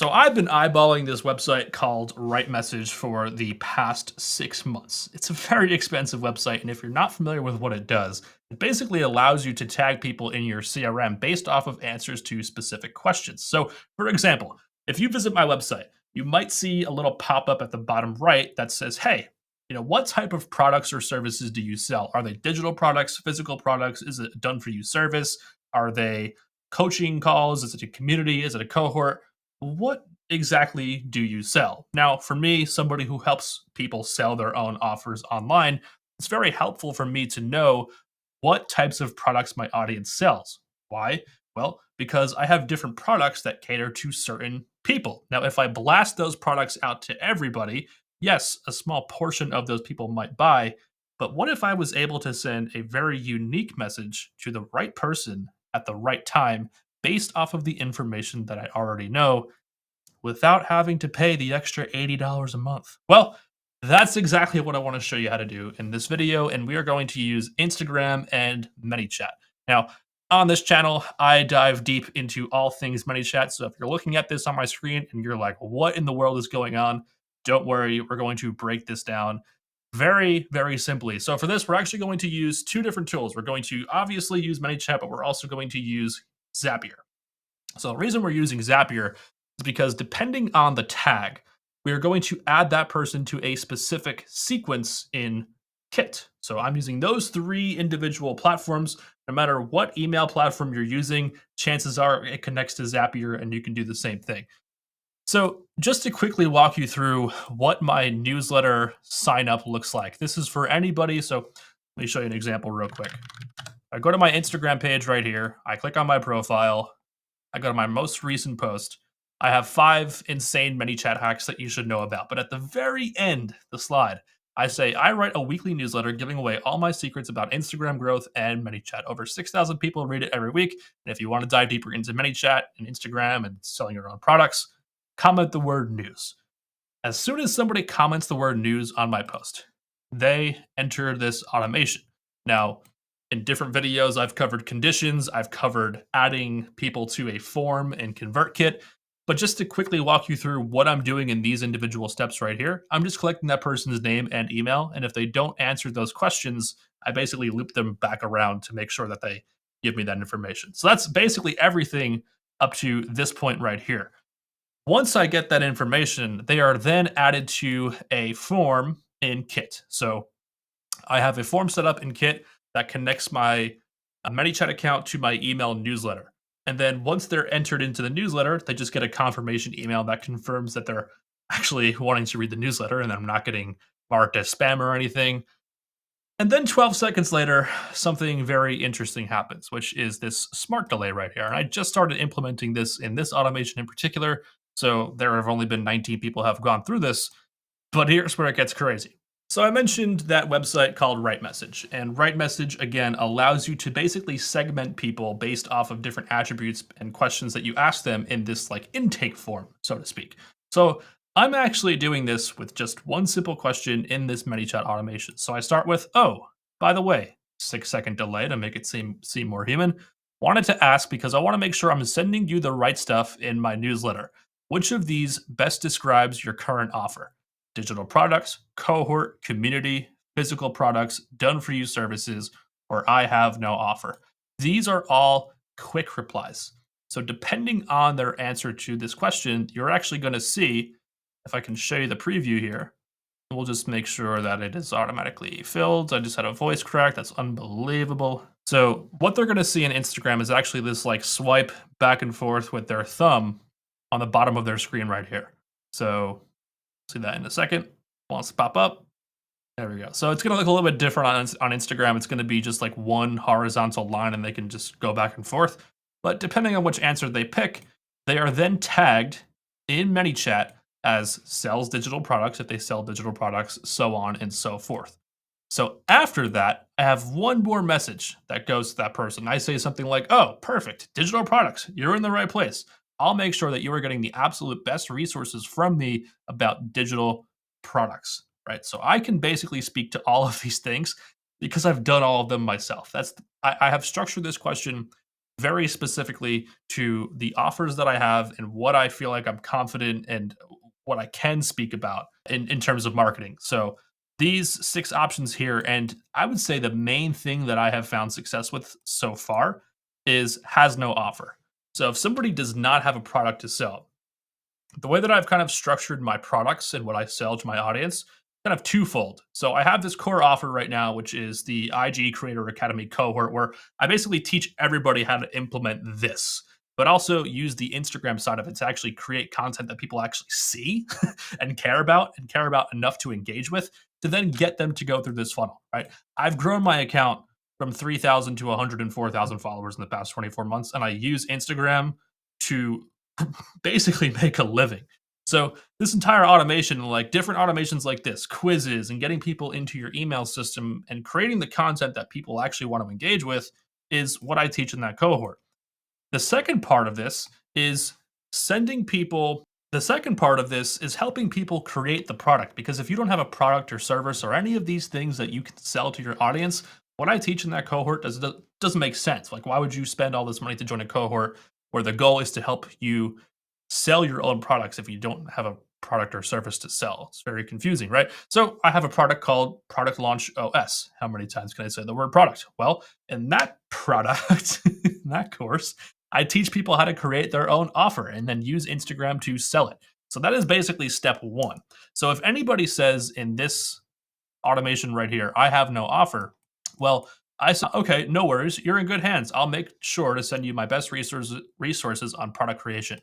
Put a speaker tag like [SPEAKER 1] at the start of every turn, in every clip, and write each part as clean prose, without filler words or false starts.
[SPEAKER 1] So I've been eyeballing this website called Right Message for the past 6 months. It's a very expensive website, and if you're not familiar with what it does, it basically allows you to tag people in your CRM based off of answers to specific questions. So, for example, if you visit my website, you might see a little pop up at the bottom right that says, "Hey, what type of products or services do you sell? Are they digital products, physical products? Is it a done for you service? Are they coaching calls? Is it a community? Is it a cohort?" What exactly do you sell? Now, for me, somebody who helps people sell their own offers online, it's very helpful for me to know what types of products my audience sells. Why? Well, because I have different products that cater to certain people. Now, if I blast those products out to everybody, yes, a small portion of those people might buy. But what if I was able to send a very unique message to the right person at the right time based off of the information that I already know without having to pay the extra $80 a month? Well, that's exactly what I want to show you how to do in this video, and we are going to use Instagram and Manychat. Now, on this channel, I dive deep into all things Manychat, so if you're looking at this on my screen and you're like, what in the world is going on? Don't worry, we're going to break this down very, very simply. So for this, we're actually going to use two different tools. We're going to obviously use Manychat, but we're also going to use Zapier. So the reason we're using Zapier is because depending on the tag, we are going to add that person to a specific sequence in Kit. So I'm using those three individual platforms. No matter what email platform you're using, chances are it connects to Zapier and you can do the same thing. So just to quickly walk you through what my newsletter sign up looks like. This is for anybody. So let me show you an example real quick. I go to my Instagram page right here. I click on my profile. I go to my most recent post. I have 5 insane ManyChat hacks that you should know about. But at the very end, the slide, I say, I write a weekly newsletter giving away all my secrets about Instagram growth and ManyChat. Over 6,000 people read it every week. And if you want to dive deeper into ManyChat and Instagram and selling your own products, comment the word news. As soon as somebody comments the word news on my post, they enter this automation. Now, in different videos, I've covered conditions, I've covered adding people to a form in ConvertKit. But just to quickly walk you through what I'm doing in these individual steps right here, I'm just collecting that person's name and email. And if they don't answer those questions, I basically loop them back around to make sure that they give me that information. So that's basically everything up to this point right here. Once I get that information, they are then added to a form in Kit. So I have a form set up in Kit that connects my ManyChat account to my email newsletter. And then once they're entered into the newsletter, they just get a confirmation email that confirms that they're actually wanting to read the newsletter and I'm not getting marked as spam or anything. And then 12 seconds later, something very interesting happens, which is this smart delay right here. And I just started implementing this in this automation in particular. So there have only been 19 people have gone through this, but here's where it gets crazy. So I mentioned that website called Right Message, and Right Message again allows you to basically segment people based off of different attributes and questions that you ask them in this like intake form, so to speak. So I'm actually doing this with just one simple question in this ManyChat automation. So I start with, oh, by the way, 6-second delay to make it seem more human. Wanted to ask because I want to make sure I'm sending you the right stuff in my newsletter. Which of these best describes your current offer? Digital products, cohort, community, physical products, done for you services, or I have no offer. These are all quick replies. So, depending on their answer to this question, you're actually going to see if I can show you the preview here. We'll just make sure that it is automatically filled. I just had a voice crack. That's unbelievable. So, what they're going to see in Instagram is actually this like swipe back and forth with their thumb on the bottom of their screen right here. So, see that in a second. Wants to pop up. There we go. So it's going to look a little bit different on Instagram. It's going to be just like one horizontal line and they can just go back and forth. But depending on which answer they pick, they are then tagged in ManyChat as sells digital products if they sell digital products, so on and so forth. So after that, I have one more message that goes to that person. I say something like, oh, perfect, digital products, you're in the right place. I'll make sure that you are getting the absolute best resources from me about digital products, right? So I can basically speak to all of these things because I've done all of them myself. I have structured this question very specifically to the offers that I have and what I feel like I'm confident and what I can speak about in terms of marketing. So these six options here, and I would say the main thing that I have found success with so far is has no offer. So if somebody does not have a product to sell, the way that I've kind of structured my products and what I sell to my audience, kind of twofold. So I have this core offer right now, which is the IG Creator Academy cohort, where I basically teach everybody how to implement this, but also use the Instagram side of it to actually create content that people actually see and care about enough to engage with to then get them to go through this funnel, right? I've grown my account from 3,000 to 104,000 followers in the past 24 months, and I use Instagram to basically make a living. So this entire automation, like different automations like this, quizzes and getting people into your email system and creating the content that people actually want to engage with is what I teach in that cohort. The second part of this is sending people the second part of this is helping people create the product because if you don't have a product or service or any of these things that you can sell to your audience, what I teach in that cohort doesn't make sense. Like why would you spend all this money to join a cohort where the goal is to help you sell your own products if you don't have a product or service to sell? It's very confusing, right? So I have a product called Product Launch OS. How many times can I say the word product? Well, in that product, in that course, I teach people how to create their own offer and then use Instagram to sell it. So that is basically step one. So if anybody says in this automation right here, I have no offer, well, I said, okay, no worries. You're in good hands. I'll make sure to send you my best resources on product creation.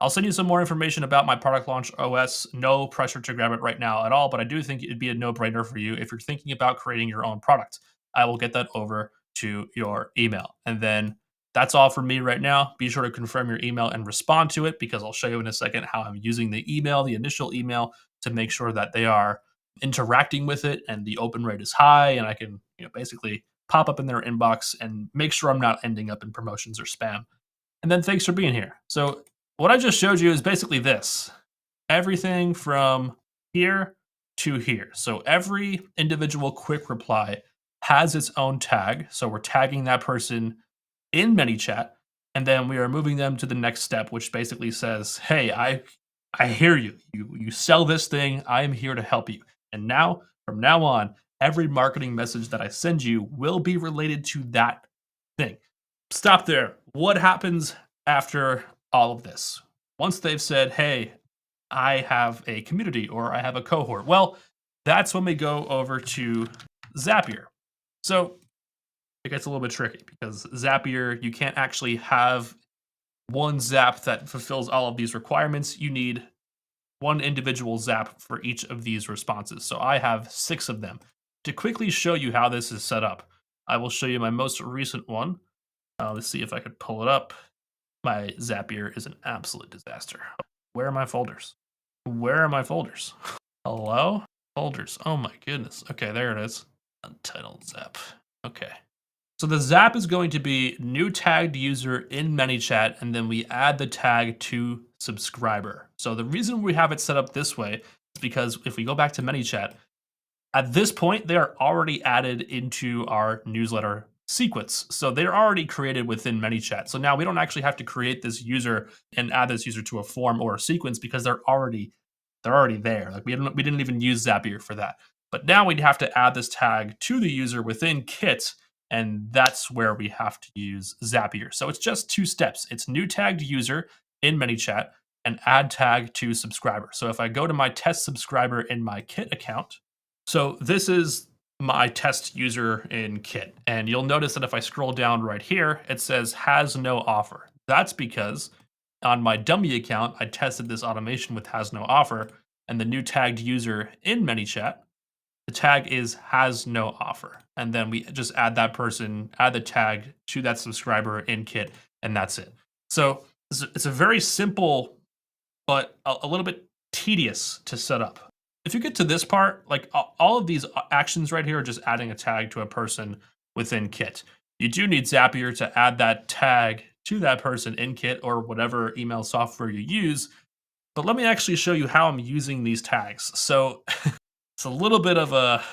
[SPEAKER 1] I'll send you some more information about my product launch OS. No pressure to grab it right now at all, but I do think it'd be a no-brainer for you if you're thinking about creating your own product. I will get that over to your email. And then that's all for me right now. Be sure to confirm your email and respond to it because I'll show you in a second how I'm using the email, the initial email, to make sure that they are interacting with it and the open rate is high and I can, basically pop up in their inbox and make sure I'm not ending up in promotions or spam. And then thanks for being here. So what I just showed you is basically this. Everything from here to here. So every individual quick reply has its own tag. So we're tagging that person in Manychat, and then we are moving them to the next step, which basically says, "Hey, I hear you. You sell this thing. I am here to help you." And now, from now on, every marketing message that I send you will be related to that thing. Stop there. What happens after all of this? Once they've said, "Hey, I have a community or I have a cohort," well, that's when we go over to Zapier. So it gets a little bit tricky because Zapier, you can't actually have one Zap that fulfills all of these requirements. You need one individual Zap for each of these responses. So I have 6 of them. To quickly show you how this is set up, I will show you my most recent one. Let's see if I could pull it up. My Zapier is an absolute disaster. Where are my folders? Where are my folders? Hello? Folders. Oh my goodness. Okay, there it is. Untitled Zap. Okay. So the Zap is going to be new tagged user in Manychat, and then we add the tag to subscriber. So the reason we have it set up this way is because if we go back to Manychat, at this point, they are already added into our newsletter sequence. So they're already created within Manychat. So now we don't actually have to create this user and add this user to a form or a sequence because they're already there. Like we didn't even use Zapier for that. But now we'd have to add this tag to the user within Kit, and that's where we have to use Zapier. So it's just 2 steps. It's new tagged user in Manychat and add tag to subscriber. So if I go to my test subscriber in my Kit account, so this is my test user in Kit. And you'll notice that if I scroll down right here, it says has no offer. That's because on my dummy account, I tested this automation with has no offer, and the new tagged user in Manychat, the tag is has no offer. And then we just add that person, add the tag to that subscriber in Kit, and that's it. So it's a very simple, but a little bit tedious to set up. If you get to this part, like all of these actions right here are just adding a tag to a person within Kit. You do need Zapier to add that tag to that person in Kit or whatever email software you use. But let me actually show you how I'm using these tags. So it's a little bit of a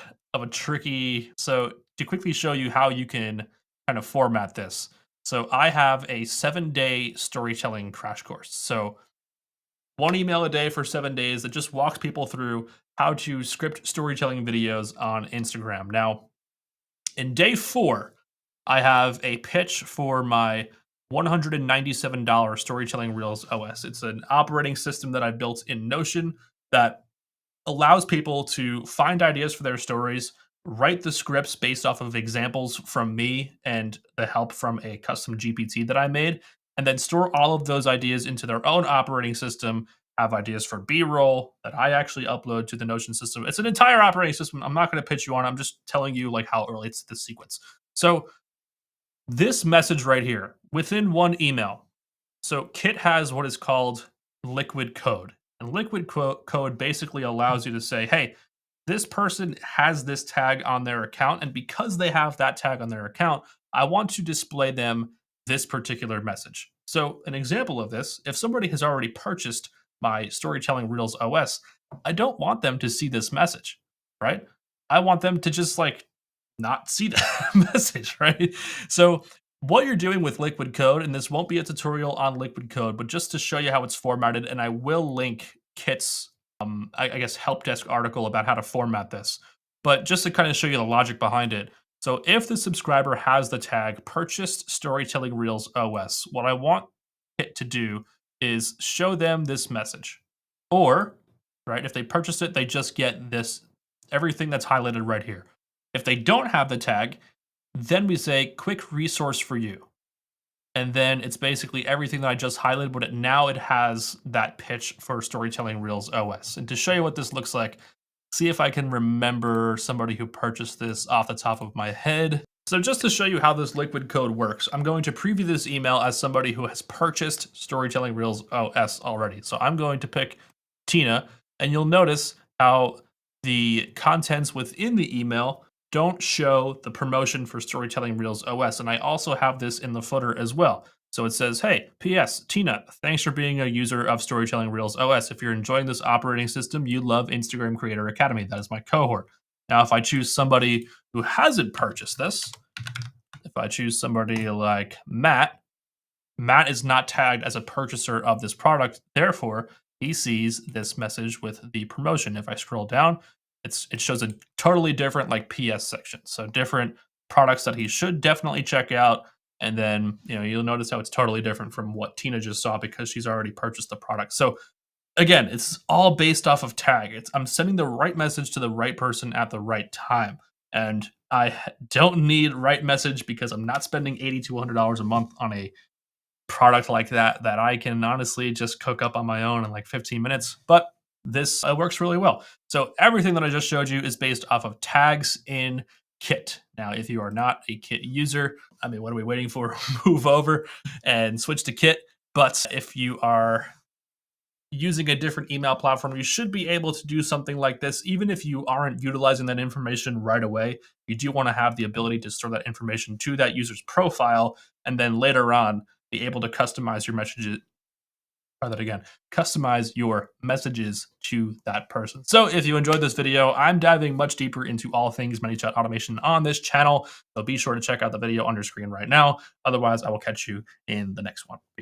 [SPEAKER 1] tricky. So to quickly show you how you can kind of format this. So I have a 7-day storytelling crash course. So one email a day for 7 days that just walks people through how to script storytelling videos on Instagram. Now, in day 4, I have a pitch for my $197 Storytelling Reels OS. It's an operating system that I built in Notion that allows people to find ideas for their stories, write the scripts based off of examples from me and the help from a custom GPT that I made, and then store all of those ideas into their own operating system. Have ideas for B-roll that I actually upload to the Notion system. It's an entire operating system. I'm not going to pitch you on. I'm just telling you like how it relates to the sequence. So this message right here, within one email, so Kit has what is called liquid code. And liquid code basically allows you to say, hey, this person has this tag on their account. And because they have that tag on their account, I want to display them this particular message. So, an example of this, if somebody has already purchased my Storytelling Reels OS, I don't want them to see this message, right? I want them to just like not see that message, right? So, what you're doing with liquid code, and this won't be a tutorial on liquid code, but just to show you how it's formatted, and I will link Kit's, I guess, help desk article about how to format this. But just to kind of show you the logic behind it. So if the subscriber has the tag purchased Storytelling Reels OS, what I want Kit to do is show them this message. Or, right, if they purchase it, they just get this, everything that's highlighted right here. If they don't have the tag, then we say quick resource for you. And then it's basically everything that I just highlighted, but now it has that pitch for Storytelling Reels OS. And to show you what this looks like, see if I can remember somebody who purchased this off the top of my head. So just to show you how this liquid code works, I'm going to preview this email as somebody who has purchased Storytelling Reels OS already. So I'm going to pick Tina, and you'll notice how the contents within the email don't show the promotion for Storytelling Reels OS. And I also have this in the footer as well. So it says, hey, P.S. Tina, thanks for being a user of Storytelling Reels OS. If you're enjoying this operating system, you love Instagram Creator Academy. That is my cohort. Now, if I choose somebody who hasn't purchased this, if I choose somebody like Matt, Matt is not tagged as a purchaser of this product. Therefore, he sees this message with the promotion. If I scroll down, it shows a totally different like PS section. So different products that he should definitely check out. And then, you'll notice how it's totally different from what Tina just saw because she's already purchased the product. So again, it's all based off of tag. I'm sending the right message to the right person at the right time. And I don't need right message because I'm not spending $80 to $100 a month on a product like that I can honestly just cook up on my own in like 15 minutes. But this works really well. So everything that I just showed you is based off of tags in Kit. Now, if you are not a Kit user, I mean, what are we waiting for? Move over and switch to Kit. But if you are using a different email platform, you should be able to do something like this. Even if you aren't utilizing that information right away, you do want to have the ability to store that information to that user's profile, and then later on be able to customize your messages. Try that again. Customize your messages to that person. So if you enjoyed this video, I'm diving much deeper into all things Manychat automation on this channel. So be sure to check out the video on your screen right now. Otherwise, I will catch you in the next one. Peace.